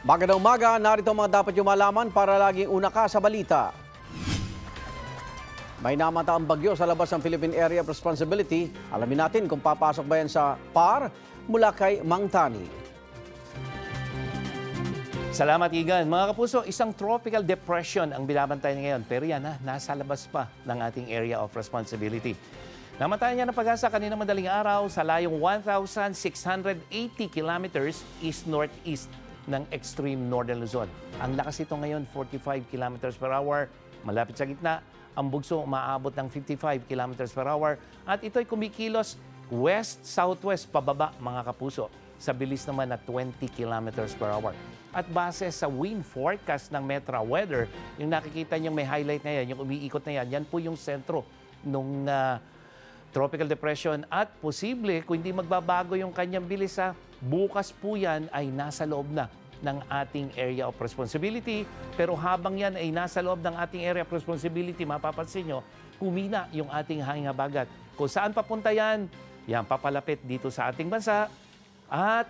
Magandang umaga, narito ang mga dapat nyo malaman para laging una ka sa balita. May namataang bagyo sa labas ng Philippine Area of Responsibility. Alamin natin kung papasok ba yan sa PAR mula kay Mang Tani. Salamat, Igan. Mga kapuso, isang tropical depression ang binabantay ngayon. Pero yan, nasa labas pa ng ating area of responsibility. Namatayan niya ng Pag-asa kanina madaling araw sa layong 1,680 kilometers east-northeast ng extreme northern Luzon. Ang lakas ito ngayon, 45 kilometers per hour. Malapit sa gitna, ang bugso umaabot ng 55 kilometers per hour. At ito'y kumikilos west-southwest pababa, mga kapuso, sa bilis naman na 20 kilometers per hour. At base sa wind forecast ng Metra Weather, yung nakikita niyong may highlight na yan, yung umiikot na yan, yan po yung sentro ng tropical depression. At posible, kung hindi magbabago yung kanyang bilis, bukas po yan ay nasa loob na ng ating area of responsibility. Pero habang yan ay nasa loob ng ating area of responsibility, mapapansin nyo, humina yung ating hangin habagat. Kung saan papunta yan, yan papalapit dito sa ating bansa. At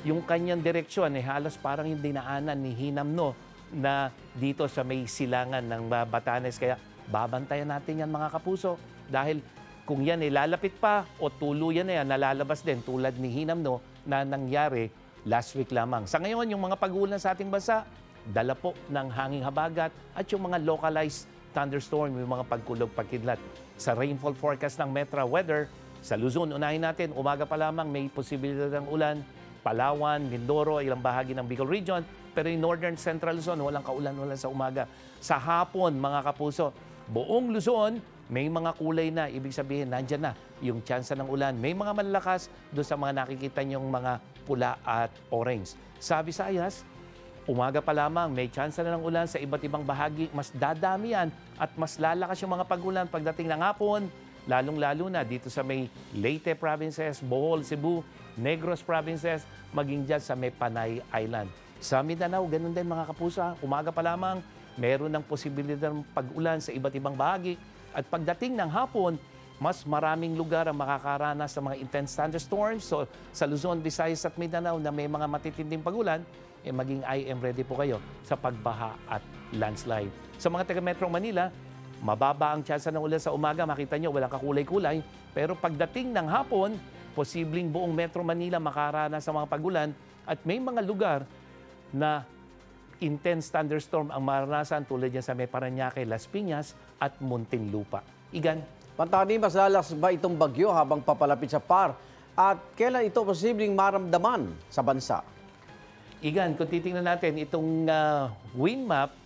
yung kanyang direksyon ay halos parang yung dinaanan ni Hinamno na dito sa may silangan ng Batanes. Kaya babantayan natin yan, mga kapuso. Dahil kung yan ay lalapit pa o tuluyan na yan, nalalabas din tulad ni Hinamno na nangyari last week lamang. Sa ngayon, yung mga pag-ulan sa ating bansa, dala po ng hanging habagat at yung mga localized thunderstorm, yung mga pagkulog-pagkidlat. Sa rainfall forecast ng Metra Weather, sa Luzon, unahin natin, umaga pa lamang may posibilidad ng ulan. Palawan, Mindoro, ilang bahagi ng Bicol Region. Pero yung Northern Central Luzon, walang kaulan-ulan sa umaga. Sa hapon, mga kapuso, buong Luzon, may mga kulay na. Ibig sabihin, nandyan na yung tsansa ng ulan. May mga malalakas doon sa mga nakikita nyong mga pula at orange. Sa Visayas, umaga pa lamang, may tsansa na ng ulan sa iba't ibang bahagi. Mas dadami yan at mas lalakas yung mga pag-ulan pagdating ng hapon. Lalong-lalo na dito sa may Leyte provinces, Bohol, Cebu, Negros provinces, maging dyan sa may Panay Island. Sa Mindanao, ganun din, mga kapuso. Umaga pa lamang, meron ng posibilidad ng pag-ulan sa iba't ibang bahagi. At pagdating ng hapon, mas maraming lugar ang makakaranas sa mga intense thunderstorms. So sa Luzon, Visayas at Mindanao na may mga matitinding pag-ulan, maging I am ready po kayo sa pagbaha at landslide. Sa mga taga Metro Manila, mababa ang tsansa ng ulan sa umaga. Makita nyo, walang kakulay-kulay. Pero pagdating ng hapon, posibleng buong Metro Manila makaranas sa mga pag-ulan. At may mga lugar na intense thunderstorm ang maranasan tulad yan sa may Parañaque, Las Piñas at Muntinlupa. Igan? Pantani, mas lalas ba itong bagyo habang papalapit sa PAR? At kailan ito posibleng maramdaman sa bansa? Igan, kung titingnan natin itong wind map,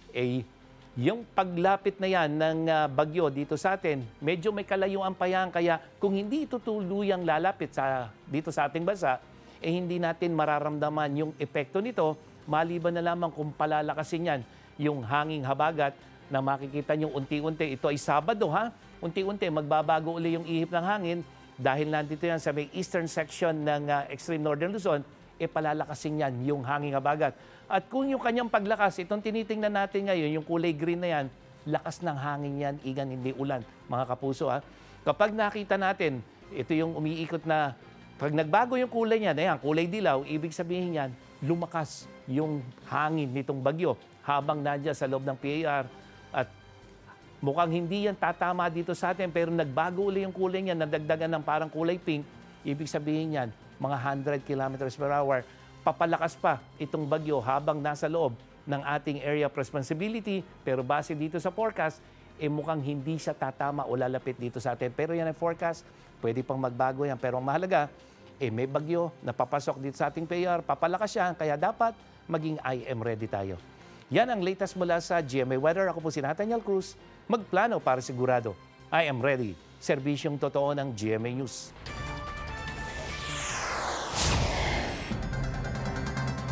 yung paglapit na yan ng bagyo dito sa atin, medyo may kalayuan pa yan. Kaya kung hindi ito tuluyang lalapit dito sa ating bansa, hindi natin mararamdaman yung epekto nito. Maliban na lamang kung palalakasin yan yung hanging habagat na makikita nyo unti-unti. Ito ay Sabado, unti-unti magbabago uli yung ihip ng hangin dahil nandito yan sa may eastern section ng extreme northern Luzon, palalakasin yan yung hanging habagat. At kung yung kanyang paglakas, itong tinitingnan natin ngayon, yung kulay green na yan, lakas ng hangin yan, Igan, hindi ulan, mga kapuso. Kapag nakita natin, ito yung umiikot na, pag nagbago yung kulay niyan, ayan, kulay dilaw, ibig sabihin yan, lumakas yung hangin nitong bagyo habang nandiyan sa loob ng PAR. At mukhang hindi yan tatama dito sa atin, pero nagbago uli yung kulay niyan, nadagdagan ng parang kulay pink, ibig sabihin yan, mga 100 kilometers per hour. Papalakas pa itong bagyo habang nasa loob ng ating area of responsibility. Pero base dito sa forecast, mukhang hindi siya tatama o lalapit dito sa atin. Pero yan ang forecast, pwede pang magbago yan. Pero ang mahalaga, may bagyo na papasok dito sa ating PAR, papalakas siya, kaya dapat maging I am ready tayo. Yan ang latest mula sa GMA Weather. Ako po si Nathaniel Cruz, magplano para sigurado. I am ready. Serbisyong totoo ng GMA News.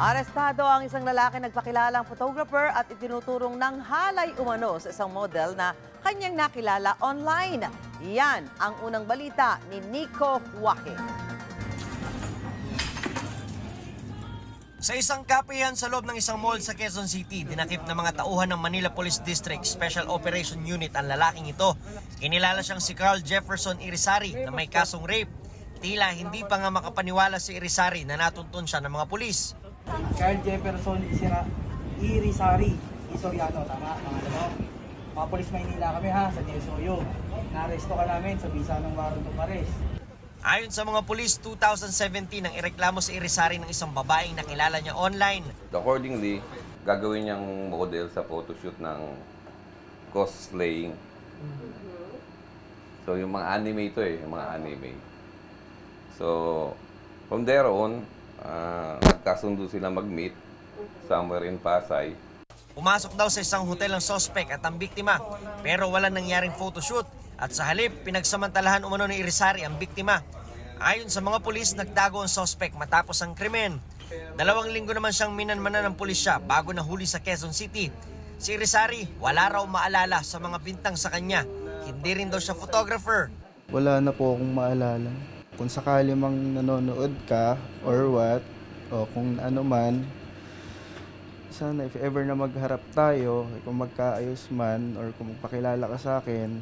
Arestado ang isang lalaki nagpakilalang photographer at itinuturong ng halay umano sa isang model na kanyang nakilala online. Yan ang unang balita ni Nico Joaquin. Sa isang kapihan sa loob ng isang mall sa Quezon City, dinakip ng mga tauhan ng Manila Police District Special Operation Unit ang lalaking ito. Kinilala siyang si Carl Jefferson Irizarry na may kasong rape. Tila hindi pa nga makapaniwala si Irizarry na natuntun siya ng mga pulis. Carl Jefferson Irizarry Isoriano, tama, mga mo. Mga Polis Maynila kami ha, sa DSOU. Naaresto ka namin sa bisa ng warrant of arrest. Ayon sa mga pulis, 2017 nang ireklamo si Irizarry ng isang babaeng nakilala niya online. Accordingly, gagawin niyang model sa photoshoot ng cosplaying. So, yung mga anime ito yung mga anime. So, from there on, nagkasundo sila mag-meet somewhere in Pasay. Pumasok daw sa isang hotel ang suspect at ang biktima, pero wala nangyaring photoshoot. At sa halip, pinagsamantalahan umano ni Irizarry ang biktima. Ayon sa mga pulis, nagtago ang suspect matapos ang krimen. 2 linggo naman siyang minanmanan ng pulisya bago nahuli sa Quezon City. Si Irizarry, wala raw maalala sa mga bintang sa kanya. Hindi rin daw siya photographer. Wala na po akong maalala. Kung sakali mang nanonood ka or what, o kung ano man, sana if ever na magharap tayo, kung magkaayos man or kung magpakilala ka sa akin,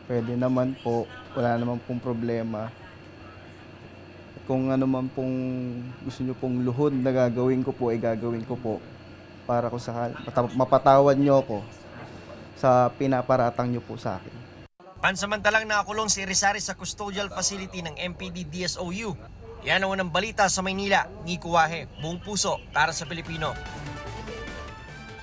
pwede naman po, wala naman pong problema. Kung ano man pong gusto nyo pong luhod na gagawin ko po, ay gagawin ko po para kung sakali mapatawad nyo ako sa pinaparatang nyo po sa akin. Pansamantalang nakakulong si Irizarry sa custodial facility ng MPD DSOU. Yan ang unang balita sa Maynila. Nico Wahe, buong puso para sa Pilipino.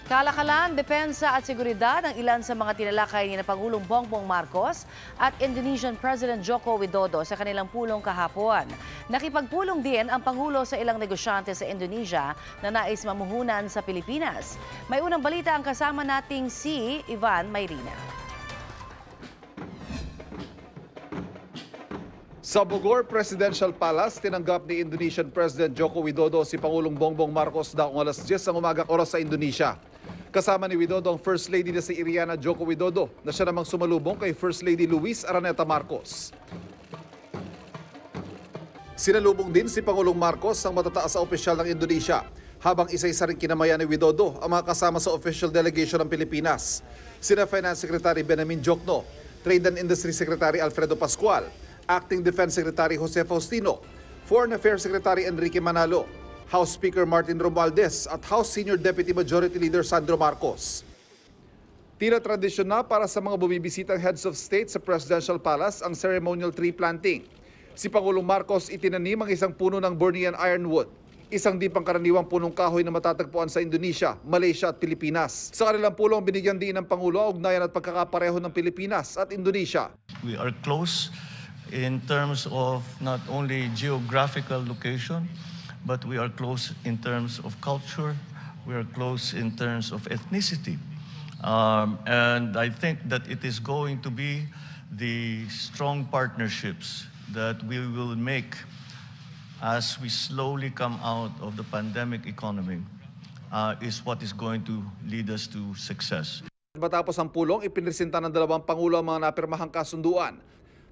Kalakalan, depensa at seguridad ang ilan sa mga tinalakay ni Pangulong Bongbong Marcos at Indonesian President Joko Widodo sa kanilang pulong kahapon. Nakipagpulong din ang Pangulo sa ilang negosyante sa Indonesia na nais mamuhunan sa Pilipinas. May unang balita ang kasama nating si Ivan Mayrina. Sa Bogor Presidential Palace, tinanggap ni Indonesian President Joko Widodo si Pangulong Bongbong Marcos daong alas 10 ng umaga oras sa Indonesia. Kasama ni Widodo ang First Lady na si Iriana Joko Widodo na siya namang sumalubong kay First Lady Luis Araneta Marcos. Sinalubong din si Pangulong Marcos ang matataas na opisyal ng Indonesia, habang isa-isa rin kinamayan ni Widodo ang mga kasama sa official delegation ng Pilipinas. Sina Finance Secretary Benjamin Jokno, Trade and Industry Secretary Alfredo Pascual, Acting Defense Secretary Jose Faustino, Foreign Affairs Secretary Enrique Manalo, House Speaker Martin Romualdez at House Senior Deputy Majority Leader Sandro Marcos. Tila tradisyon na para sa mga bumibisitang heads of state sa Presidential Palace ang ceremonial tree planting. Si Pangulong Marcos itinanim ang isang puno ng Bornean ironwood, isang di pangkaraniwang punong kahoy na matatagpuan sa Indonesia, Malaysia at Pilipinas. Sa kanilang pulong binigyan din ng Pangulo ang ugnayan at pagkakapareho ng Pilipinas at Indonesia. We are close in terms of not only geographical location, but we are close in terms of culture, we are close in terms of ethnicity. And I think that it is going to be the strong partnerships that we will make as we slowly come out of the pandemic economy is what is going to lead us to success. Matapos ang pulong, ipinresenta ng dalawang Pangulo ang mga napirmahang kasunduan,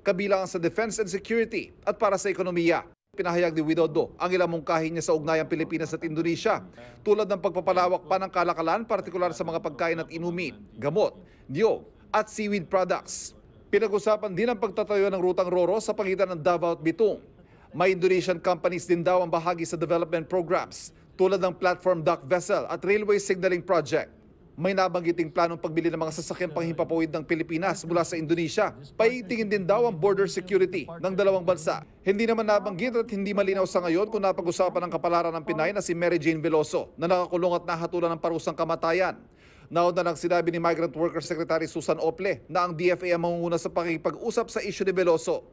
kabilang sa defense and security at para sa ekonomiya. Pinahayag ni Widodo ang ilang mungkahi niya sa ugnayang Pilipinas at Indonesia, tulad ng pagpapalawak pa ng kalakalan, partikular sa mga pagkain at inumin, gamot, niyog at seaweed products. Pinag-usapan din ang pagtatayo ng rutang Roro sa pagitan ng Davao at Bitung. May Indonesian companies din daw ang bahagi sa development programs, tulad ng platform dock vessel at railway signaling project. May nabanggiting planong pagbili ng mga sasakyang panghimpapawid ng Pilipinas mula sa Indonesia. Paitingin din daw ang border security ng dalawang bansa. Hindi naman nabanggit at hindi malinaw sa ngayon kung napag-usapan ng kapalaran ng Pinay na si Mary Jane Veloso na nakakulong at nahatulan ng parusang kamatayan. Nauna nang sinabi ni Migrant Workers Secretary Susan Ople na ang DFA ang mangunguna sa pakikipag-usap sa issue ni Veloso.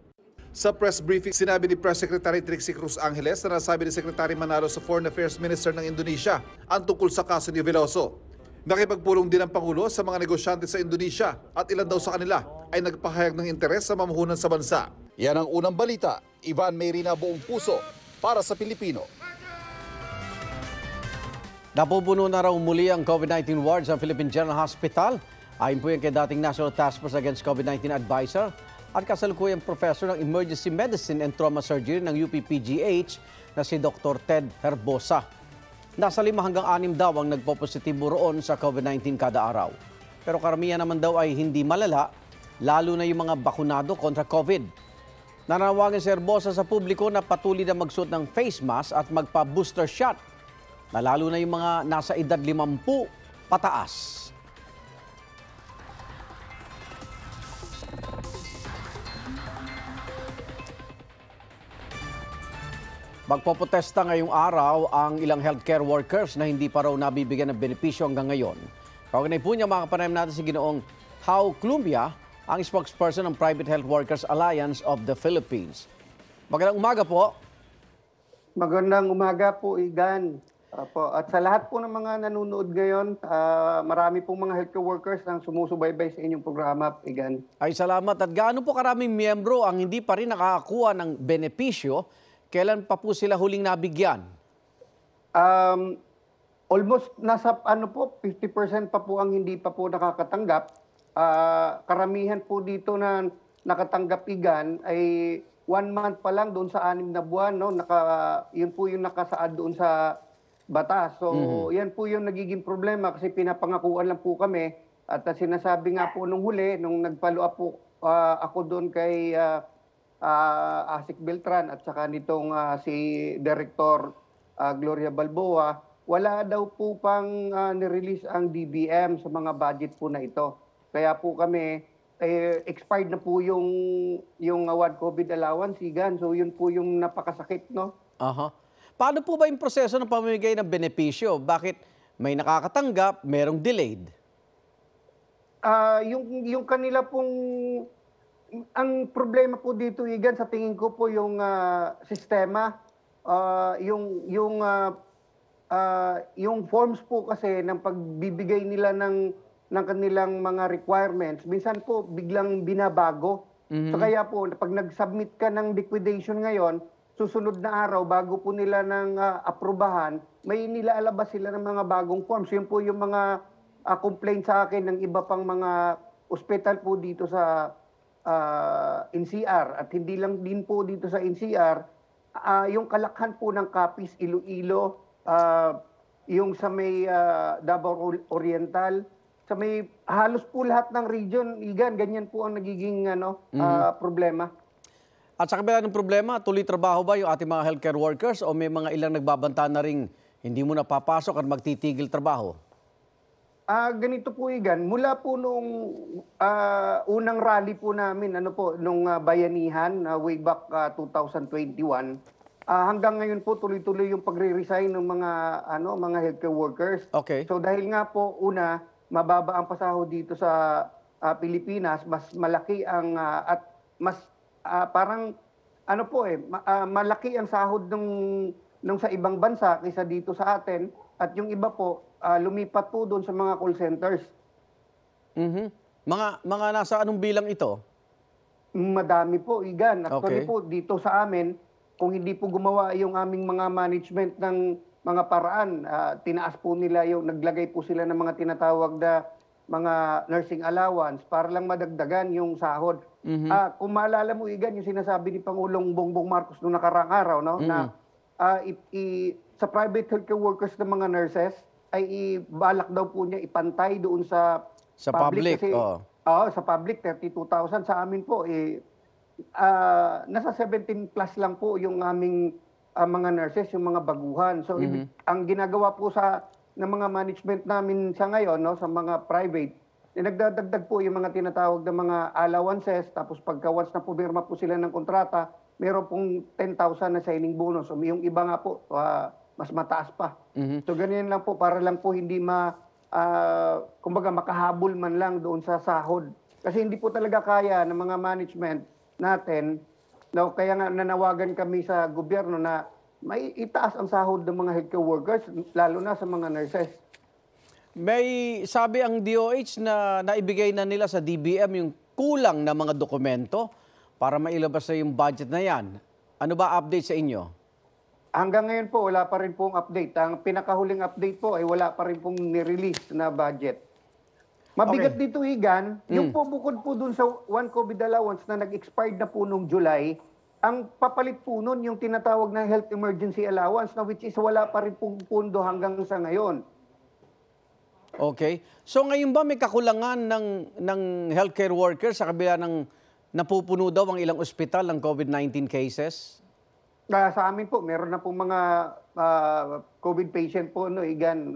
Sa press briefing, sinabi ni Press Secretary Trixie Cruz Angeles na nasabi ni Secretary Manalo sa Foreign Affairs Minister ng Indonesia ang tungkol sa kaso ni Veloso. Nakipagpulong din ang Pangulo sa mga negosyante sa Indonesia at ilan daw sa kanila ay nagpahayag ng interes sa mamuhunan sa bansa. Yan ang unang balita. Ivan Mayrina, buong puso para sa Pilipino. Napupuno na raw muli ang COVID-19 ward sa Philippine General Hospital. Ayon po yan kay dating National Task Force Against COVID-19 Advisor at kasalukuyang Professor ng Emergency Medicine and Trauma Surgery ng UP-PGH na si Dr. Ted Herbosa. Nasa 5 hanggang 6 daw ang nagpopositibo roon sa COVID-19 kada araw. Pero karamihan naman daw ay hindi malala, lalo na yung mga bakunado kontra COVID. Nanawagan si Herbosa sa publiko na patuloy na magsuot ng face mask at magpa-booster shot. na lalo na yung mga nasa edad 50 pataas. Magpoprotesta ngayong araw ang ilang healthcare workers na hindi pa raw nabibigyan ng benepisyo hanggang ngayon. Kaugnay po niya, makapanayam natin si Ginoong How Clumbia, ang spokesperson ng Private Health Workers Alliance of the Philippines. Magandang umaga po. Magandang umaga po, Igan. At sa lahat po ng mga nanonood ngayon, marami pong mga healthcare workers ang sumusubaybay sa inyong programa, Igan. Ay, salamat. At gaano po karaming miyembro ang hindi pa rin nakakakuha ng benepisyo? Kailan pa po sila huling nabigyan? Almost nasa 50% pa po ang hindi pa po nakakatanggap. Karamihan po dito na nakatanggap, Igan, ay 1 month pa lang doon sa 6 na buwan. No? Yun po yung nakasaad doon sa batas. So yan po yung nagiging problema kasi pinapangakuan lang po kami. At sinasabi nga po nung huli, nung nag-follow up po ako doon kay Asik Beltran at saka nitong si Director Gloria Balboa, wala daw po pang nirelease ang DBM sa mga budget po na ito. Kaya po kami, expired na po yung award COVID allowance, Igan. So yun po yung napakasakit, no? Aha. Paano po ba yung proseso ng pamimigay ng benepisyo? Bakit may nakakatanggap, merong delayed? Yung kanila pong ang problema po dito, Igan, sa tingin ko po yung sistema, yung forms po kasi ng pagbibigay nila ng kanilang mga requirements, minsan po biglang binabago. So kaya po, pag nag-submit ka ng liquidation ngayon, susunod na araw, bago po nila ng aprubahan, may nilalabas sila ng mga bagong forms. Yun po yung mga complaint sa akin ng iba pang mga ospital po dito sa NCR. At hindi lang din po dito sa NCR, yung kalakhan po ng Capiz, Iloilo, yung sa may Davao Oriental, sa may halos po lahat ng region, Igan, ganyan po ang nagiging problema. At sa kabila ng problema, tuloy trabaho ba yung ating mga healthcare workers o may mga ilang nagbabanta na ring hindi mo napapasok at magtitigil trabaho? Ganito po, Igan, mula po nung unang rally po namin, nung bayanihan, way back 2021, hanggang ngayon po tuloy-tuloy yung pagre-resign ng mga healthcare workers. Okay. So dahil nga po, una, mababa ang pasahod dito sa Pilipinas, mas malaki ang at mas parang malaki ang sahod nung sa ibang bansa kaysa dito sa atin, at yung iba po lumipat po doon sa mga call centers. Mga nasa anong bilang ito? Madami po, Igan. Actually Okay. po, dito sa amin, kung hindi po gumawa yung aming mga management ng mga paraan, tinaas po nila naglagay po sila ng mga tinatawag na mga nursing allowance para lang madagdagan yung sahod. Kung maalala mo, Igan, yung sinasabi ni Pangulong Bongbong Marcos noong nakaraang araw, no, na sa private healthcare workers ng mga nurses, ay balak daw po niya ipantay doon sa public. Kasi, sa public, 32,000. Sa amin po, nasa 17 plus lang po yung aming mga nurses, yung mga baguhan. So, ang ginagawa po ng mga management namin sa ngayon, no, sa mga private, nagdadagdag po yung mga tinatawag na mga allowances, tapos pagka once na pumirma po sila ng kontrata, meron pong 10,000 na signing bonus. So, yung iba nga po, mas mataas pa. So ganyan lang po, para lang po hindi kumbaga makahabol man lang doon sa sahod. Kasi hindi po talaga kaya ng mga management natin, kaya nga nanawagan kami sa gobyerno na may itaas ang sahod ng mga healthcare workers, lalo na sa mga nurses. May sabi ang DOH na naibigay na nila sa DBM yung kulang na mga dokumento para mailabas na yung budget na yan. Ano ba update sa inyo? Hanggang ngayon po, wala pa rin pong update. Ang pinakahuling update po ay wala pa rin pong nirelease na budget. Mabigat dito, Igan, yung po bukod po dun sa one COVID allowance na nag-expired na po nung July, ang papalit po nun yung tinatawag na health emergency allowance, na which is wala pa rin pong pundo hanggang sa ngayon. Okay. So ngayon ba may kakulangan ng healthcare workers sa kabila ng napupuno daw ang ilang ospital ng COVID-19 cases? Sa amin po, meron na po mga COVID patient po, no, Igan.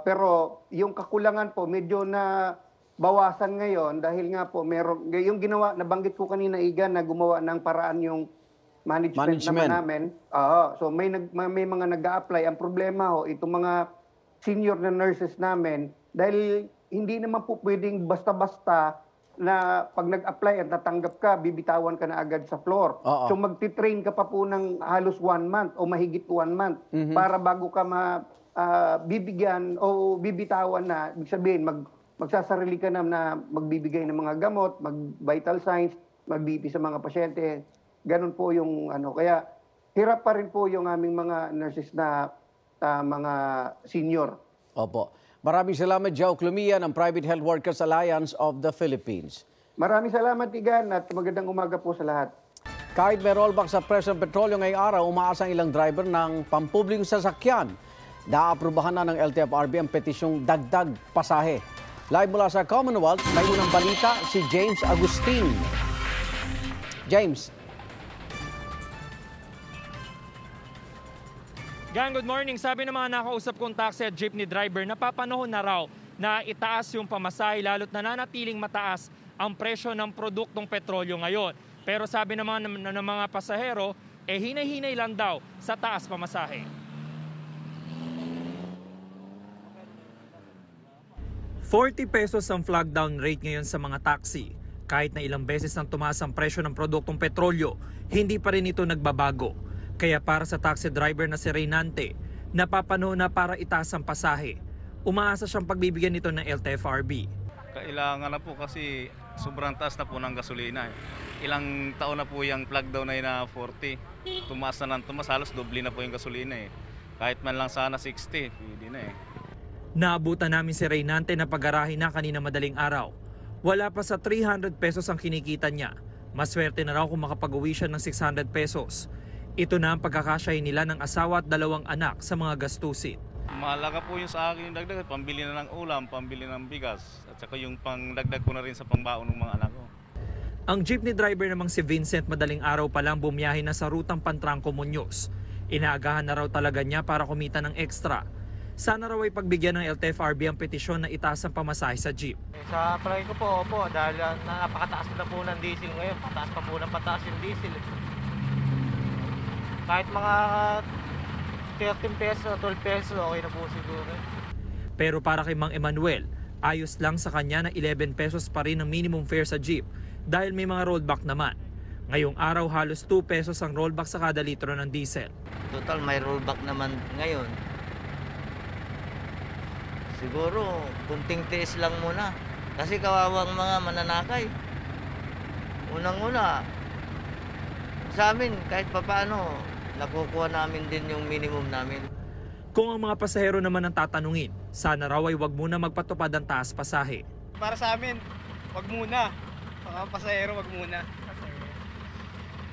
Pero yung kakulangan po, medyo na bawasan ngayon dahil nga po meron, yung ginawa, nabanggit ko kanina, Igan, na gumawa ng paraan yung management. Naman namin. So may mga nag-a-apply. Ang problema ho, itong mga senior na nurses namin, dahil hindi naman po pwedeng basta-basta na pag nag-apply at natanggap ka, bibitawan ka na agad sa floor. So magti-train ka pa po ng halos 1 month o mahigit 1 month para bago ka bibigyan o bibitawan na, ibig sabihin, magsasarili ka na magbibigay ng mga gamot, mag-vital signs, mag-BP sa mga pasyente. Ganun po yung ano. Kaya hirap pa rin po yung aming mga nurses na mga senior. Opo. Maraming salamat, Joe Clumia ng Private Health Workers Alliance of the Philippines. Maraming salamat, Igan, at magandang umaga po sa lahat. Kahit may rollback sa presyo ng petrolyo ngayong araw, umaasa ang ilang driver ng pampublikong sasakyan. Naaprubahan na ng LTFRB ang petisyong dagdag pasahe. Live mula sa Commonwealth, may unang balita si James Agustin. James. Gang, good morning. Sabi ng mga nakausap kong taxi at jeepney driver, napapanahon na raw na itaas yung pamasahe lalo't nananatiling mataas ang presyo ng produktong petrolyo ngayon. Pero sabi naman ng mga pasahero, hinay-hinay lang daw sa taas pamasahe. 40 pesos ang flag down rate ngayon sa mga taxi. Kahit na ilang beses nang tumaas ang presyo ng produktong petrolyo, hindi pa rin ito nagbabago. Kaya para sa taxi driver na si Reynante, napapanahon na para itaas ang pasahe. Umaasa siyang pagbibigyan nito ng LTFRB. Kailangan na po kasi sobrang taas na po ng gasolina. Ilang taon na po yung plug down na 40. Tumaas na ng tumaas, halos doble na po yung gasolina eh. Kahit man lang sana 60, pwede na eh. Naabutan namin si Reynante na pag-arahin na kanina madaling araw. Wala pa sa 300 pesos ang kinikita niya. Maswerte na raw kung makapag-uwi siya ng 600 pesos. Ito na ang pagkakasyahin nila ng asawa at 2 anak sa mga gastusin. Mahalaga po yung sa akin yung dagdag, pambili na ng ulam, pambili ng bigas, at saka yung pangdagdag ko na rin sa pangbaon ng mga anak ko. Ang jeepney driver namang si Vincent madaling araw pa lang bumiyahe na sa rutang Pantranco Muñoz. Inaagahan na raw talaga niya para kumita ng extra. Sana raw ay pagbigyan ng LTFRB ang petisyon na itaas ang pamasahe sa jeep. Sa palagi ko po, dahil napakataas na po ng diesel ngayon, pataas pa po ng pataas yung diesel. Kahit mga 13 pesos o 12 pesos, okay na po siguro. Pero para kay Mang Emmanuel, ayos lang sa kanya na 11 pesos pa rin ang minimum fare sa jeep dahil may mga rollback naman. Ngayong araw halos 2 pesos ang rollback sa kada litro ng diesel. Total may rollback naman ngayon. Siguro kunting tiis lang muna kasi kawawang mga mananakay. Unang-una, sa amin kahit papaano, nakukuha namin din yung minimum namin. Kung ang mga pasahero naman ang tatanungin, sana raw ay wag muna magpatupad ang taas pasahe. Para sa amin, wag muna. Mga pasahero, wag muna.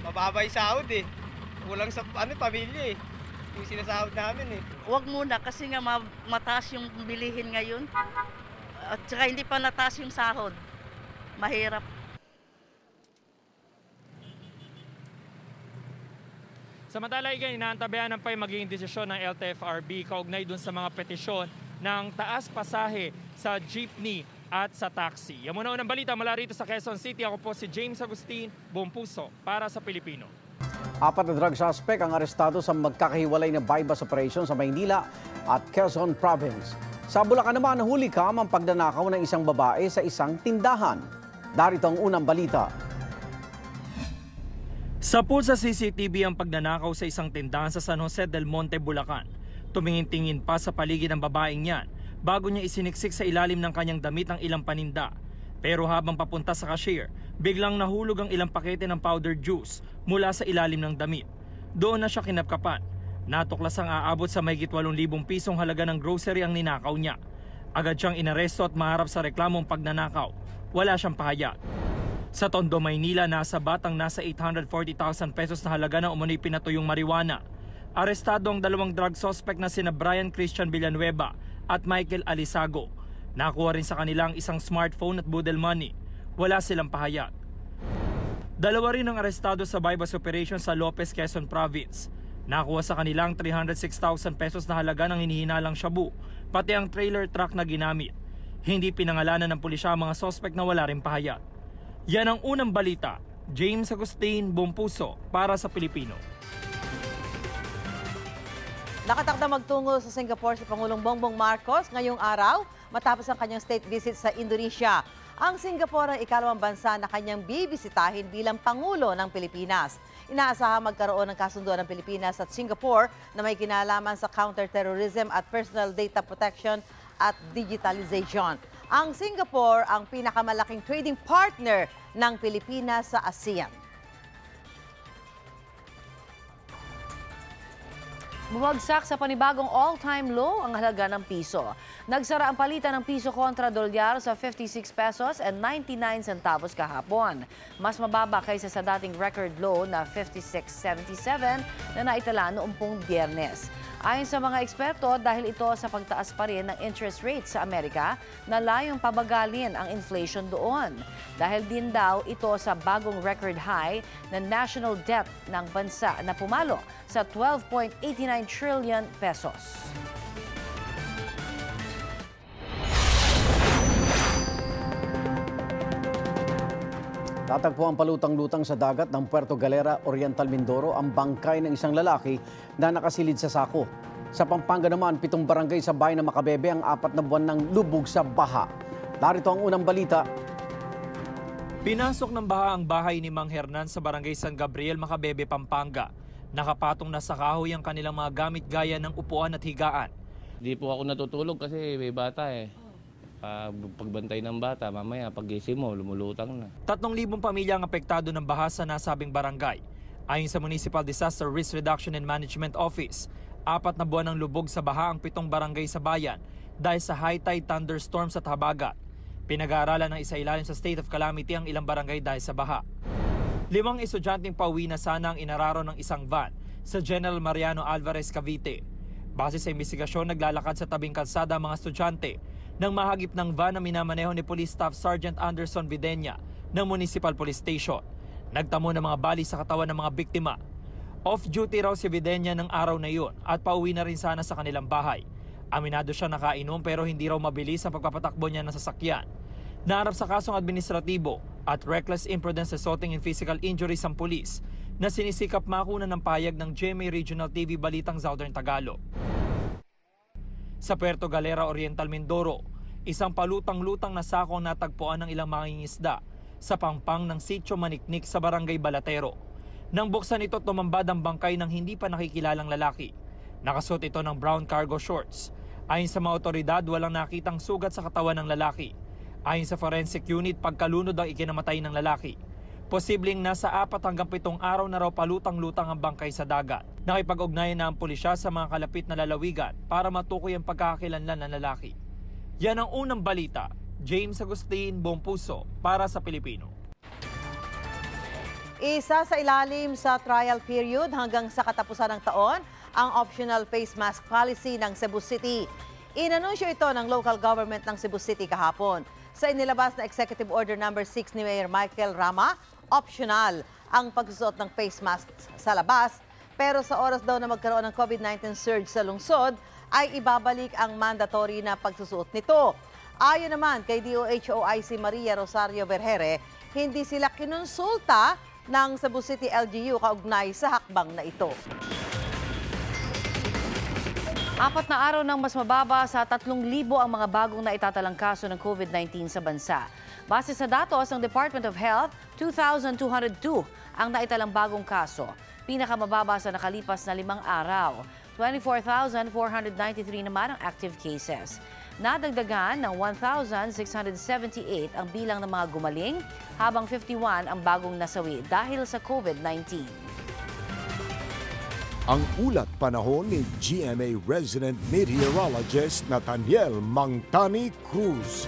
Mababa yung sahod eh. Kulang sa pamilya eh. Yung sinasahod namin eh. Wag muna kasi nga mataas yung bilihin ngayon. At saka hindi pa nataas yung sahod. Mahirap. Samantala, inaantabayan ng PAY magiging desisyon ng LTFRB kaugnay dun sa mga petisyon ng taas pasahe sa jeepney at sa taxi. Yan muna unang balita mula rito sa Quezon City. Ako po si James Agustin, buong puso para sa Pilipino. 4 na drug suspect ang arestado sa magkakahiwalay na bypass operation sa Maynila at Quezon Province. Sa Bulacan naman, nahuli ang pagdanakaw ng isang babae sa isang tindahan. Darito ang unang balita. Sapul sa CCTV ang pagnanakaw sa isang tindahan sa San Jose del Monte, Bulacan. Tumingin-tingin pa sa paligid ng babaeng yan bago niya isiniksik sa ilalim ng kanyang damit ang ilang paninda. Pero habang papunta sa cashier, biglang nahulog ang ilang pakete ng powder juice mula sa ilalim ng damit. Doon na siya kinapkapan. Natuklas ang aabot sa mahigit 8,000 pisong halaga ng grocery ang ninakaw niya. Agad siyang inaresto at maharap sa reklamong pagnanakaw. Wala siyang pahayag. Sa Tondo, Maynila, nasa batang nasa 840,000 pesos na halaga ng umano'y pinatuyong marijuana. Arestado ang 2 drug suspect na sina Brian Christian Villanueva at Michael Alisago. Nakuha rin sa kanilang isang smartphone at budel money. Wala silang pahayag. Dalawa rin ang arestado sa bypass operation sa Lopez, Quezon Province. Nakuha sa kanilang 306,000 pesos na halaga ng hinihinalang shabu, pati ang trailer truck na ginamit. Hindi pinangalanan ng pulisya ang mga sospek na wala rin pahayag. Yan ang unang balita. James Agustin, Buong Puso, para sa Pilipino. Nakatakda magtungo sa Singapore si Pangulong Bongbong Marcos ngayong araw matapos ang kanyang state visit sa Indonesia. Ang Singapore ang ikalawang bansa na kanyang bibisitahin bilang Pangulo ng Pilipinas. Inaasahan magkaroon ng kasunduan ng Pilipinas at Singapore na may kinalaman sa counterterrorism at personal data protection at digitalization. Ang Singapore ang pinakamalaking trading partner ng Pilipinas sa ASEAN. Bumagsak sa panibagong all-time low ang halaga ng piso. Nagsara ang palitan ng piso kontra dolyar sa 56 pesos and 99 centavos kahapon. Mas mababa kaysa sa dating record low na 56.77 na naitala noong Biyernes. Ayon sa mga eksperto, dahil ito sa pagtaas pa rin ng interest rate sa Amerika na layong pabagalin ang inflation doon. Dahil din daw ito sa bagong record high na national debt ng bansa na pumalo sa 12.89 trillion pesos. Tatagpo ang palutang-lutang sa dagat ng Puerto Galera, Oriental Mindoro ang bangkay ng isang lalaki na nakasilid sa sako. Sa Pampanga naman, 7 barangay sa bayan ng Macabebe ang 4 na buwan ng lubog sa baha. Narito ang unang balita. Pinasok ng baha ang bahay ni Mang Hernan sa barangay San Gabriel, Macabebe, Pampanga. Nakapatong na sa kahoy ang kanilang mga gamit gaya ng upuan at higaan. Di po ako natutulog kasi may bata eh. Pagbantay ng bata, mamaya pag-gising mo, lumulutang na. 3,000 pamilya ang apektado ng baha sa nasabing barangay. Ayon sa Municipal Disaster Risk Reduction and Management Office, 4 na buwan ng lubog sa baha ang 7 barangay sa bayan dahil sa high tide, thunderstorms at habagat. Pinag-aaralan ng isailalim sa state of calamity ang ilang barangay dahil sa baha. 5 estudyanteng pauwi na sana ang inararo ng isang van sa General Mariano Alvarez, Cavite. Base sa investigasyon, naglalakad sa tabing kalsada ang mga estudyante nang mahagip ng van na minamaneho ni Police Staff Sergeant Anderson Videnya ng Municipal Police Station. Nagtamo ng mga bali sa katawan ng mga biktima. Off-duty raw si Videnya ng araw na iyon at pauwi na rin sana sa kanilang bahay. Aminado siya nakainom pero hindi raw mabilis ang pagpapatakbo niya ng sasakyan. Naharap sa kasong administratibo at reckless imprudence resulting in physical injuries ang pulis na sinisikap makunan ng payag ng GMA Regional TV Balitang Southern Tagalog. Sa Puerto Galera, Oriental Mindoro, isang palutang-lutang na sako ang natagpuan ng ilang mangingisda sa pangpang ng Sitio Maniknik sa Barangay Balatero. Nang buksan ito, tumambad ang bangkay ng hindi pa nakikilalang lalaki. Nakasuot ito ng brown cargo shorts. Ayon sa mga otoridad, walang nakitang sugat sa katawan ng lalaki. Ayon sa forensic unit, pagkalunod ang ikinamatay ng lalaki. Posibleng nasa 4 hanggang 7 araw na raw palutang-lutang ang bangkay sa dagat. Nakipag-ugnayan na ang pulisya sa mga kalapit na lalawigan para matukoy ang pagkakakilanlan ng lalaki. Yan ang unang balita. James Agustin, Buong Puso, para sa Pilipino. Isa sa ilalim sa trial period hanggang sa katapusan ng taon ang optional face mask policy ng Cebu City. Inanunsyo ito ng local government ng Cebu City kahapon. Sa inilabas na Executive Order No. 6 ni Mayor Michael Rama, optional ang pagsusuot ng face mask sa labas. Pero sa oras daw na magkaroon ng COVID-19 surge sa lungsod, ay ibabalik ang mandatory na pagsusuot nito. Ayon naman kay DOH-OIC Maria Rosario Vergere, hindi sila kinonsulta ng Cebu City LGU kaugnay sa hakbang na ito. 4 na araw nang mas mababa sa 3,000 ang mga bagong naitatalang kaso ng COVID-19 sa bansa. Base sa datos ng Department of Health, 2,202 ang naitalang bagong kaso. Pinakamababa sa nakalipas na 5 araw. 24,493 naman ang active cases. Nadagdagan ng 1,678 ang bilang ng mga gumaling, habang 51 ang bagong nasawi dahil sa COVID-19. Ang ulat panahon ni GMA resident meteorologist Nathaniel Mangtani Cruz.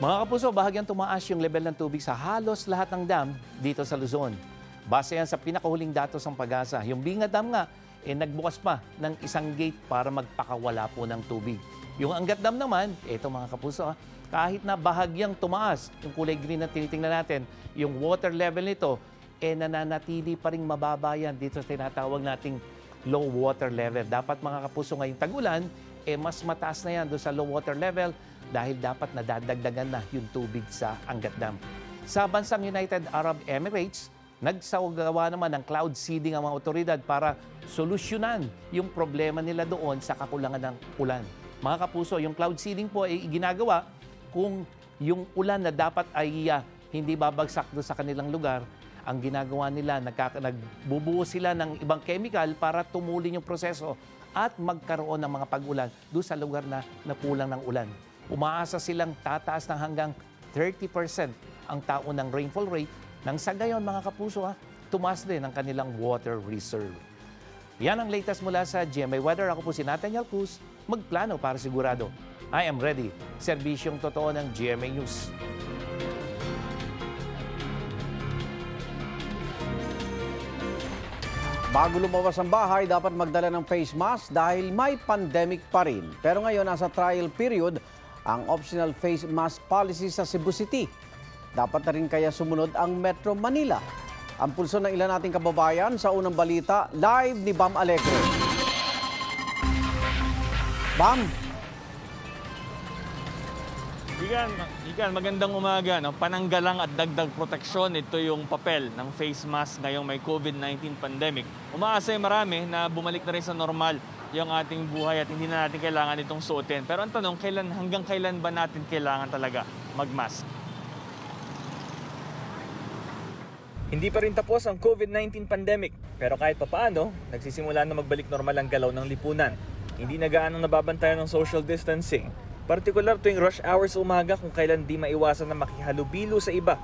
Mga kapuso, bahagyang tumaas yung level ng tubig sa halos lahat ng dam dito sa Luzon. Base yan sa pinakahuling datos ng Pag-asa. Yung Binga Dam nga, nagbukas pa ng isang gate para magpakawala po ng tubig. Yung Angat Dam naman, ito mga kapuso, kahit na bahagyang tumaas, yung kulay green na tinitingnan natin, yung water level nito, nananatili pa rin mababa yan dito sa tinatawag nating low water level. Dapat mga kapuso ngayong tag-ulan, mas mataas na yan doon sa low water level dahil dapat nadadagdagan na yung tubig sa Angat Dam. Sa bansang United Arab Emirates, nagsagawa naman ng cloud seeding ang mga otoridad para solusyonan yung problema nila doon sa kakulangan ng ulan. Mga kapuso, yung cloud seeding po ay ginagawa kung yung ulan na dapat ay hindi babagsak doon sa kanilang lugar. Ang ginagawa nila, nagbubuo sila ng ibang chemical para tumulin yung proseso at magkaroon ng mga pag-ulan doon sa lugar na napulang ng ulan. Umaasa silang tataas ng hanggang 30% ang taon ng rainfall rate nang sa gayon, mga kapuso, tumaas din ang kanilang water reserve. Yan ang latest mula sa GMA Weather. Ako po si Nathaniel Cruz, magplano para sigurado. I am ready. Serbisyong totoo ng GMA News. Bago lumabas ang bahay, dapat magdala ng face mask dahil may pandemic pa rin. Pero ngayon, nasa trial period ang optional face mask policy sa Cebu City. Dapat na rin kaya sumunod ang Metro Manila. Ang pulso ng ilan nating kababayan sa unang balita, live ni Bam Alegre. Bam! Igan, magandang umaga. No? Pananggalang at dagdag proteksyon, ito yung papel ng face mask ngayong may COVID-19 pandemic. Umaasa yung marami na bumalik na rin sa normal yung ating buhay at hindi na natin kailangan itong suotin. Pero ang tanong, hanggang kailan ba natin kailangan talaga mag-mask? Hindi pa rin tapos ang COVID-19 pandemic, pero kahit papaano, nagsisimula na magbalik normal ang galaw ng lipunan. Hindi na gaanong nababantayan ng social distancing, partikular tuwing rush hours sa umaga kung kailan di maiwasan na makihalubilo sa iba.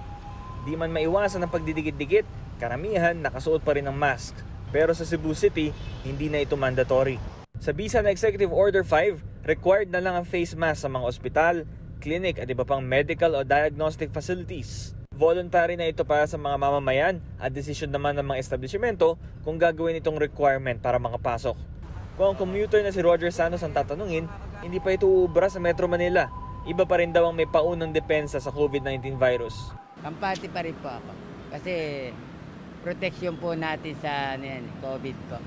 Di man maiwasan ang pagdidikit-dikit, karamihan nakasuot pa rin ng mask. Pero sa Cebu City, hindi na ito mandatory. Sa bisa na Executive Order 5, required na lang ang face mask sa mga ospital, clinic at iba pang medical o diagnostic facilities. Voluntary na ito para sa mga mamamayan at desisyon naman ng mga establishmento kung gagawin itong requirement para makapasok. Kung ang commuter na si Roger Santos ang tatanungin, hindi pa ito uubra sa Metro Manila. Iba pa rin daw ang may paunang depensa sa COVID-19 virus. Kampante pa rin po ako kasi protection po natin sa COVID po.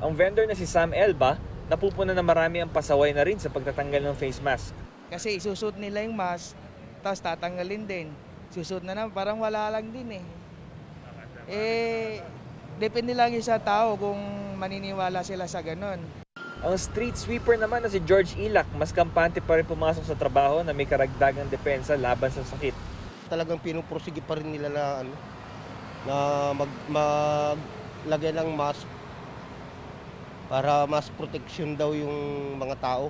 Ang vendor na si Sam Elba, napupuna na marami ang pasaway na rin sa pagtatanggal ng face mask. Kasi isusot nila yung mask, tapos tatanggalin din. Susot na naman, parang wala lang din depende lang sa tao kung maniniwala sila sa ganon. Ang street sweeper naman na si George Ilak, mas kampante pa rin pumasok sa trabaho na may karagdagang depensa laban sa sakit. Talagang pinupursige pa rin nila na maglagay ng mask para mas protection daw yung mga tao.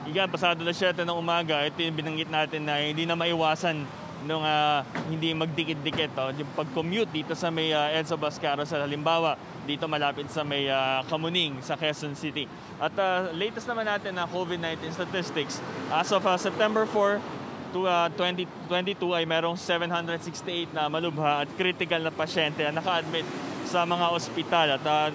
Igan, pasado na 7 ng umaga, ito yung binanggit natin na hindi na maiwasan nung hindi magdikit-dikit. Yung pag-commute dito sa may EDSA Bus Carousel, halimbawa, dito malapit sa may Kamuning sa Quezon City. At latest naman natin na COVID-19 statistics, as of September 4 to 2022 ay merong 768 na malubha at critical na pasyente na naka-admit sa mga ospital. At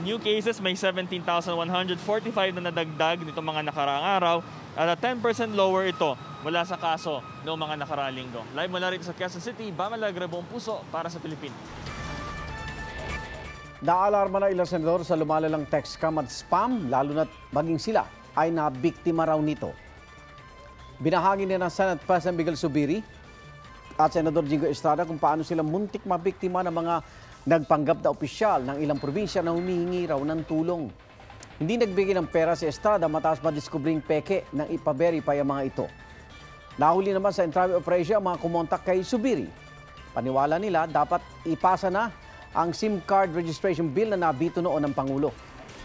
new cases, may 17,145 na nadagdag nitong mga nakaraang araw at 10% lower ito mula sa kaso noong mga nakaraang linggo. Live mula rito sa Quezon City, Bam Alegre, buong puso para sa Pilipinas. Naalarma na ilang senador sa lumalalang text scam at spam, lalo na't maging sila ay nabiktima raw nito. Binahagi na ng Senate President Miguel Zubiri at Senador Jingo Estrada kung paano sila muntik mabiktima ng mga nagpanggap na opisyal ng ilang probinsya na humihingi raw ng tulong. Hindi nagbigay ng pera si Estrada matapos madiskubring peke nang ipa-verify ang mga ito. Nahuli naman sa entry operation ang mga kumontak kay Zubiri. Paniwala nila dapat ipasa na ang SIM card registration bill na nabito noon ng Pangulo.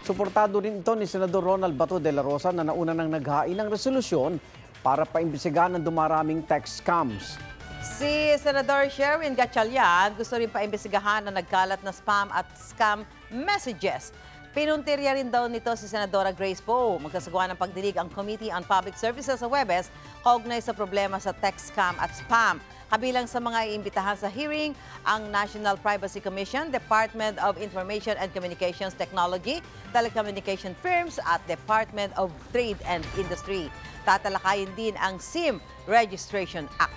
Suportado rin ito ni Senador Ronald Bato de la Rosa na nauna nang naghain ng resolusyon para paimbestigahan ng dumaraming text scams. Si Senador Sherwin Gatchalian gusto rin paimbestigahan na nagkalat na spam at scam messages. Pinuntirya rin daw nito si Senadora Grace Poe. Magkasagawa ng pagdinig ang Committee on Public Services sa Webes kaugnay sa problema sa text scam at spam. Kabilang sa mga iimbitahan sa hearing, ang National Privacy Commission, Department of Information and Communications Technology, telecommunication firms at Department of Trade and Industry. Tatalakayin din ang SIM Registration Act.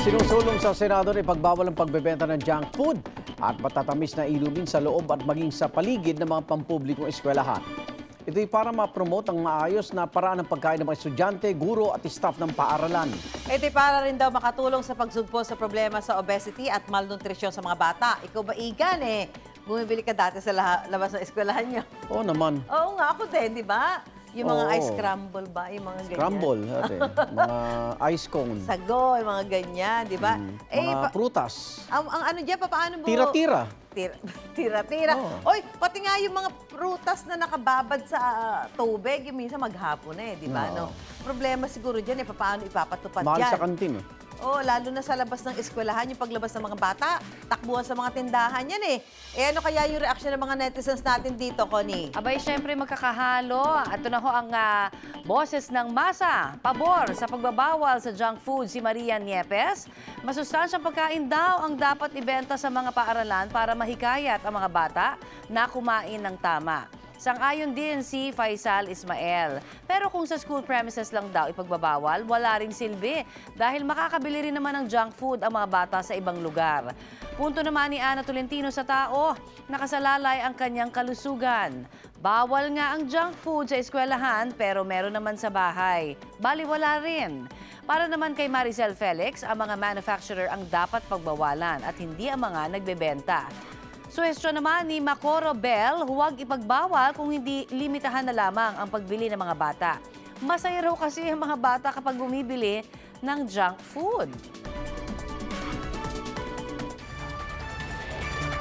Sinusulong sa Senado na ipagbawal ang pagbebenta ng junk food at matatamis na inumin sa loob at maging sa paligid ng mga pampublikong eskwelahan. Ito'y para ma-promote ang maayos na paraan ng pagkain ng mga estudyante, guro at staff ng paaralan. Ito'y para rin daw makatulong sa pagsugpo sa problema sa obesity at malnutrisyon sa mga bata. Ikaw ba, Igan, bumibili ka dati sa labas ng eskwelahan niyo? Oo naman. Oo nga, ako din, di ba? Yung mga Oo. ice scramble ba? Yung mga ganyan. Scramble, mga ice cone. Sago, yung mga ganyan, di ba? Mga prutas. Ang ano dyan, paano mo? Tira-tira. Tira-tira. Oy, pati nga yung mga prutas na nakababad sa tubig, yung minsan maghapon di ba? No. Problema siguro dyan, paano ipapatupad Mahal yan? sa kantin Lalo na sa labas ng eskwelahan, yung paglabas ng mga bata, takbuhan sa mga tindahan yan ano kaya yung reaksyon ng mga netizens natin dito, Connie? Abay, syempre magkakahalo. Ito na ho ang boses ng masa. Pabor sa pagbabawal sa junk food si Maria Niepes. Masustansyang pagkain daw ang dapat ibenta sa mga paaralan para mahikayat ang mga bata na kumain ng tama. Sang-ayon din si Faisal Ismael. Pero kung sa school premises lang daw ipagbabawal, wala ring silbi dahil makakabili rin naman ng junk food ang mga bata sa ibang lugar. Punto naman ni Ana Tolentino sa tao, nakasalalay ang kanyang kalusugan. Bawal nga ang junk food sa eskwelahan pero meron naman sa bahay. Baliwala rin. Para naman kay Maricel Felix, ang mga manufacturer ang dapat pagbawalan at hindi ang mga nagbebenta. Suhestyon naman ni Macoro Bell, huwag ipagbawal kung hindi limitahan na lamang ang pagbili ng mga bata. Masaya raw kasi ang mga bata kapag bumibili ng junk food.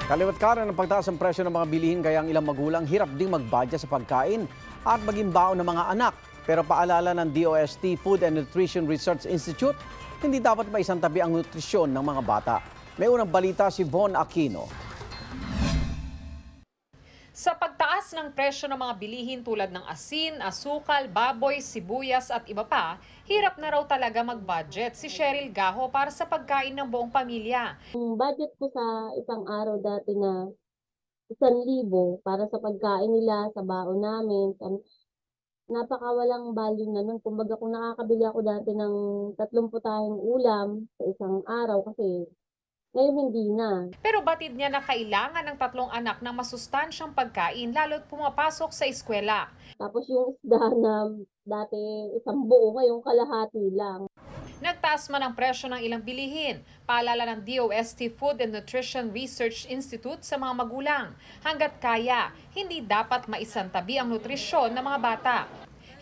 Kaliwat karan ng pagtaas ng presyo ng mga bilihin kaya ang ilang magulang hirap ding mag-budget sa pagkain at maging baon ng mga anak. Pero paalala ng DOST Food and Nutrition Research Institute, hindi dapat maisantabi ang nutrisyon ng mga bata. May unang balita si Von Aquino. Sa pagtaas ng presyo ng mga bilihin tulad ng asin, asukal, baboy, sibuyas at iba pa, hirap na raw talaga mag-budget si Cheryl Gaho para sa pagkain ng buong pamilya. Ang budget ko sa isang araw dati na 1,000 para sa pagkain nila, sa baon namin. Napakawalang value na nun. Kumbaga kung nakakabili ako dati ng 30 tahing ulam sa isang araw kasi ngayon hindi na. Pero batid niya na kailangan ng 3 anak ng masustansyang pagkain lalo't pumapasok sa eskwela. Tapos yung isda na dati 1 buo, ngayon kalahati lang. Nagtaas man ang presyo ng ilang bilihin. Paalala ng DOST Food and Nutrition Research Institute sa mga magulang. Hanggat kaya, hindi dapat maisantabi ang nutrisyon ng mga bata.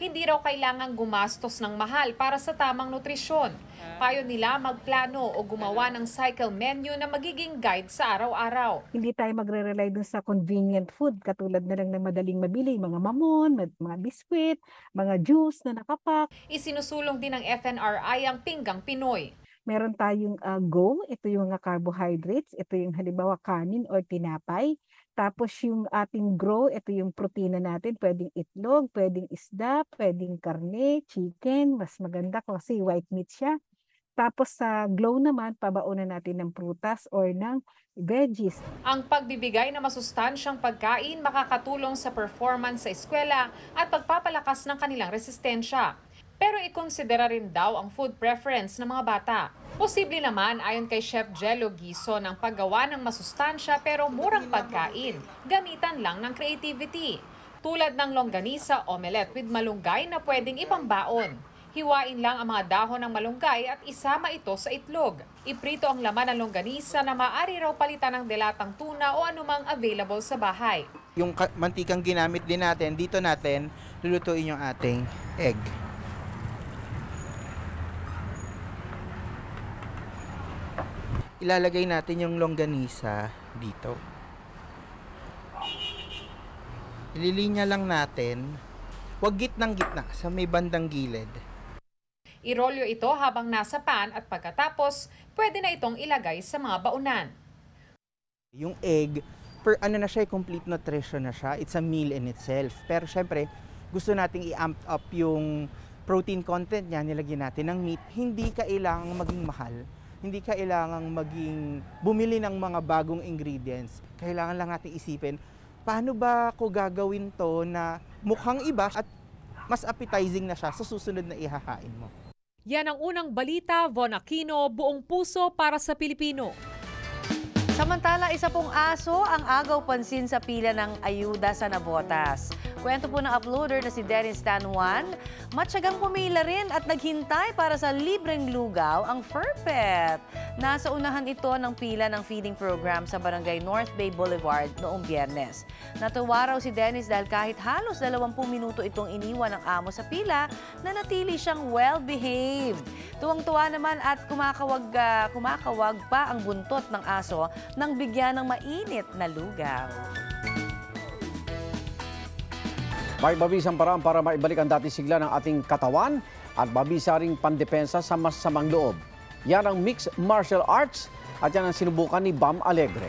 Hindi raw kailangang gumastos ng mahal para sa tamang nutrisyon. Payo nila magplano o gumawa ng cycle menu na magiging guide sa araw-araw. Hindi tayo magre-rely dun sa convenient food katulad na lang na madaling mabili, mga mamon, mga biskwit, mga juice na nakapak. Isinusulong din ng FNRI ang Pinggang Pinoy. Meron tayong GO, ito yung mga carbohydrates, ito yung halimbawa kanin or tinapay. Tapos yung ating GROW, ito yung protina natin, pwedeng itlog, pwedeng isda, pwedeng karne, chicken, mas maganda kasi white meat siya. Tapos sa GLOW naman, pabaunan natin ng prutas or ng veggies. Ang pagbibigay ng masustansyang pagkain makakatulong sa performance sa eskwela at pagpapalakas ng kanilang resistensya. Pero ikonsidera rin daw ang food preference ng mga bata. Posible naman ayon kay Chef Jello Giso ng paggawa ng masustansya pero murang pagkain. Gamitan lang ng creativity. Tulad ng longganisa omelette with malunggay na pwedeng ipambaon. Hiwain lang ang mga dahon ng malunggay at isama ito sa itlog. Iprito ang laman ng longganisa na maaari raw palitan ng delatang tuna o anumang available sa bahay. Yung mantikang ginamit din natin, dito natin lulutuin yung ating egg. Ilalagay natin yung longganisa dito. Ililinya lang natin. Huwag gitnang-gitna sa may bandang gilid. Irolyo ito habang nasa pan at pagkatapos, pwede na itong ilagay sa mga baunan. Yung egg, ano na siya, complete nutrition na siya. It's a meal in itself. Pero syempre, gusto nating i-amp up yung protein content niya, nilagyan natin ng meat, hindi kailangang maging mahal. Hindi kailangang bumili ng mga bagong ingredients. Kailangan lang natin isipin, paano ba ko gagawin to na mukhang iba at mas appetizing na siya sa susunod na ihahain mo. Yan ang unang balita, Von Aquino, buong puso para sa Pilipino. Samantala, isa pong aso ang agaw pansin sa pila ng ayuda sa Navotas. Kwento po ng uploader na si Dennis Tan Juan, matyagang pumila rin at naghintay para sa libreng lugaw ang fur pet. Nasa unahan ito ng pila ng feeding program sa Barangay North Bay Boulevard noong Biyernes. Natuwa raw si Dennis dahil kahit halos 20 minuto itong iniwan ng amo sa pila, nanatili siyang well-behaved. Tuwang-tuwa naman at kumakawag pa ang buntot ng aso nang bigyan ng mainit na lugaw. May mabisang paraan para maibalik ang dati sigla ng ating katawan at mabisa ring pandepensa sa masasamang loob. Yan ang mixed martial arts at yan ang sinubukan ni Bam Alegre.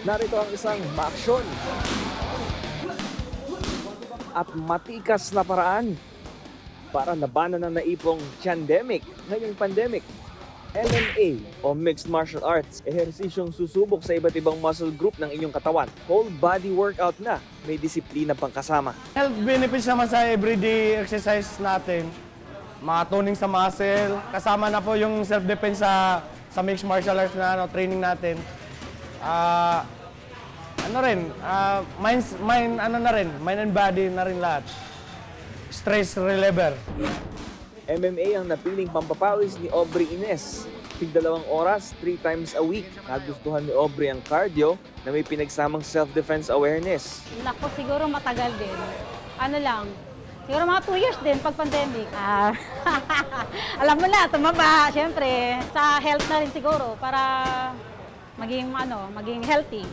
Narito ang isang maaksyon at matikas na paraan para labanan ang naipong pandemic ngayong pandemic. MMA o Mixed Martial Arts, ehersisyong susubok sa iba't ibang muscle group ng inyong katawan. Whole body workout na, may disiplina pang kasama. Health benefits naman sa everyday exercise natin. Mga toning sa muscle, kasama na po yung self-defense sa Mixed Martial Arts na training natin. Mind and body na rin lahat. Stress reliever. MMA ang napiling pampapawis ni Aubrey Ines. Tig-2 oras, 3 times a week. Nagustuhan ni Aubrey ang cardio na may pinagsamang self-defense awareness. Naku, siguro matagal din. Siguro mga 2 years din pag pandemic. Alam mo na, tumaba, syempre. Sa health na rin siguro para maging healthy.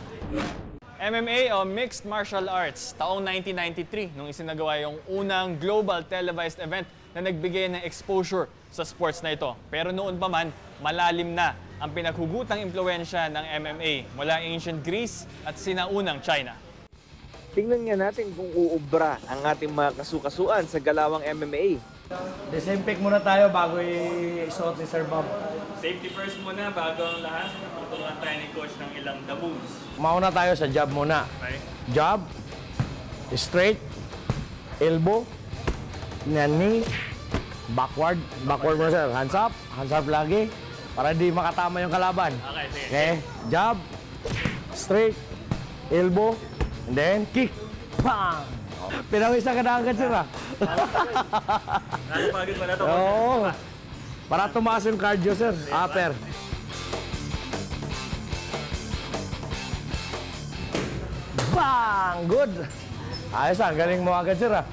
MMA o Mixed Martial Arts, taong 1993 nung isinagawa yung unang global televised event na nagbigay ng exposure sa sports na ito. Pero noon pa man, malalim na ang pinaghugutang impluwensya ng MMA mula ancient Greece at sinaunang China. Tingnan nga natin kung uubra ang ating mga kasukasuan sa galawang MMA. Disinfect muna tayo bago isuot ni Sir Bob. Safety first muna bago ang lahat. Tutulungan tayo ni Coach ng ilang the moves. Mauna tayo sa jab muna. Okay. Jab, straight, elbow, knee, backward muna sir. Hands up lagi para di makatama yung kalaban. Okay, sige. Okay, jab, straight, elbow, and then kick. Bang! Pinawisa ka na agad sir ha. Nakapagod pala ito. Oo. Para tumaas yung cardio sir. Upper. Bang! Good! Ayos ah, galing mo agad sir ha.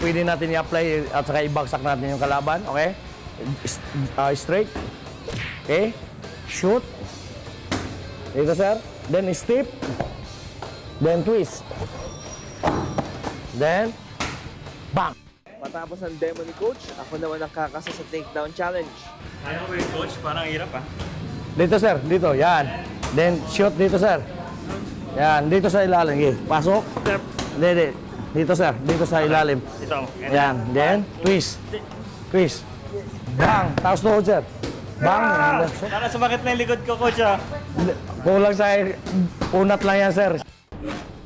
Pwede natin i-apply at saka ibagsak natin yung kalaban. Okay? Straight. Okay? Shoot. Dito sir. Then step. Then twist. Then bang! Matapos ang demo ni Coach, ako naman ang kakasa sa takedown challenge. Kaya ko yung Coach, parang hirap ha. Dito sir, dito, yan. Then shoot dito sir. Yan, dito sa ilalim. Okay. Pasok. Hindi. Dito sir, dito sa ilalim. Ito. Yan, then twist. Twist. Bang! Tapos tuhod sir. Bang! Para sumakit na yung likod ko, Coach ha. Kulang sa unat lang yan sir.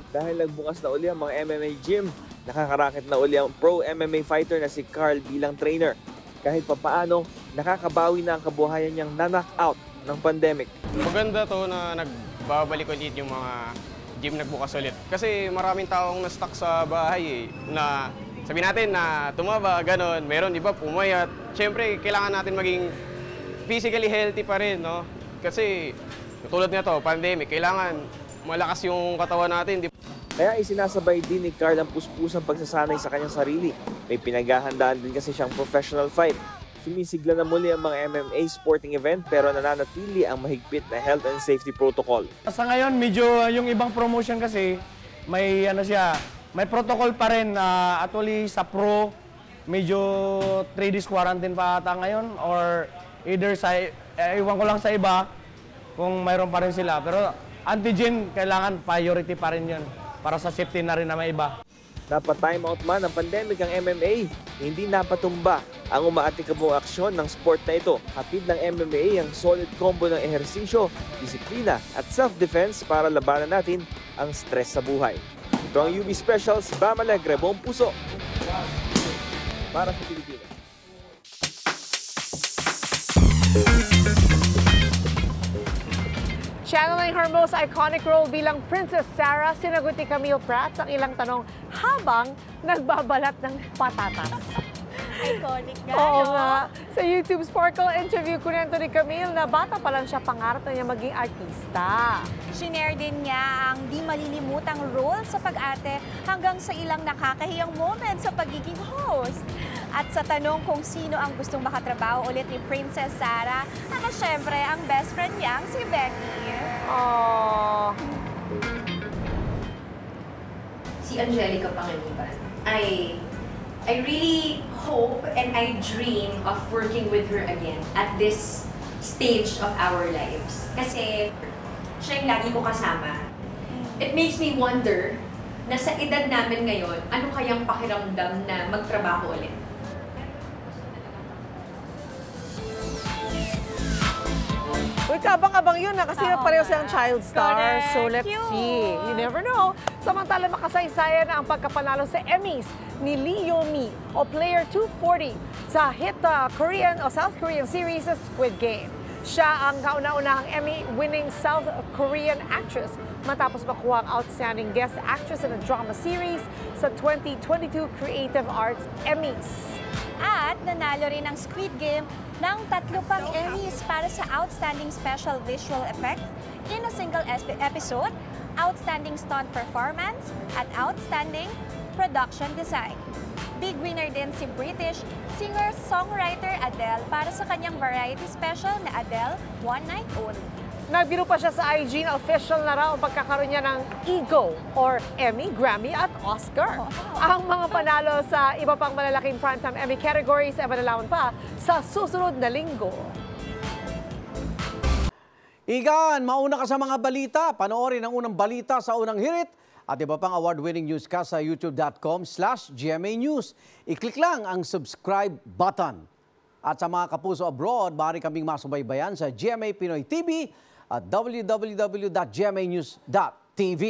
Dahil nagbukas na uli ang mga MMA gym, nakakarakit na uli ang pro MMA fighter na si Carl bilang trainer. Kahit papaano, nakakabawi na ang kabuhayan niyang na-knock-out ng pandemic. Maganda to na nagbabalik ulit yung mga gym nagbukas ulit. Kasi maraming taong na-stuck sa bahay na sabihin natin na tumaba, ganon. Meron iba pumayat. Siyempre, kailangan natin maging physically healthy pa rin, no? Kasi tulad nito, pandemic, kailangan malakas yung katawan natin. Kaya isinasabay din ni Carl ang puspusang pagsasanay sa kanyang sarili. May pinaghahandaan din kasi siyang professional fight. Sumisigla na muli ang mga MMA sporting event pero nananatili ang mahigpit na health and safety protocol. Sa ngayon, medyo yung ibang promotion kasi may may protocol pa rin. Actually sa pro, medyo 3 days quarantine pa ata ngayon or either sa, iwan ko lang sa iba, kung mayroon pa rin sila. Pero antigen, kailangan priority pa rin yun para sa safety na rin na may iba. Napa-time out man ng pandemic ang MMA, hindi napatumba ang umaatikabong aksyon ng sport na ito. Hatid ng MMA ang solid combo ng ehersisyo, disiplina at self-defense para labanan natin ang stress sa buhay. Ito ang UB Specials, Bam Alegre, buong puso para sa Pilipinas. Channeling her most iconic role bilang Princess Sarah, sinagot ni Camille Prats ang ilang tanong habang nagbabalat ng patatas. Iconic nga, Oo no? nga. Sa YouTube Sparkle interview, kunento ni Camille na bata pa lang siya, pangarap na niya maging artista. Shinare din niya ang di malilimutang role sa pag-arte hanggang sa ilang nakakahiyang moment sa pagiging host. At sa tanong kung sino ang gustong makatrabaho ulit ni Princess Sarah, syempre ang best friend niyang si Becky. Aww. Si Angelica Pangiliban, I really hope and I dream of working with her again at this stage of our lives. Kasi siya yung lagi ko kasama. It makes me wonder na sa edad namin ngayon, ano kayang pakiramdam na magtrabaho ulit? Uy, kabang-abang yun na kasi pareho silang child star. Correct. So let's Cute. see. You never know. Samantala makasaysayan na ang pagkapanalo sa Emmys ni Lee Yo-mi o Player 240 sa hit Korean o South Korean series sa Squid Game. Siya ang kauna-unahang Emmy-winning South Korean actress matapos makuha ang Outstanding Guest Actress in a Drama Series sa 2022 Creative Arts Emmys. At nanalo rin ang Squid Game ng 3 pang Emmys para sa Outstanding Special Visual Effects in a Single Episode, Outstanding Stunt Performance, at Outstanding Production Design. Big winner din si British singer-songwriter Adele para sa kanyang variety special na Adele One Night Only. Nagbiro pa siya sa IG na official na raw ang pagkakaroon niya ng EGO or Emmy, Grammy at Oscar. Ang mga panalo sa iba pang malalaking primetime Emmy categories ay malalaman pa sa susunod na linggo. Igan, mauna ka sa mga balita. Panoorin ang unang balita sa unang hirit at iba pang award-winning newscast sa youtube.com/GMA News. I-click lang ang subscribe button. At sa mga kapuso abroad, maaari kaming masubaybayan sa GMA Pinoy TV at www.gmanews.tv.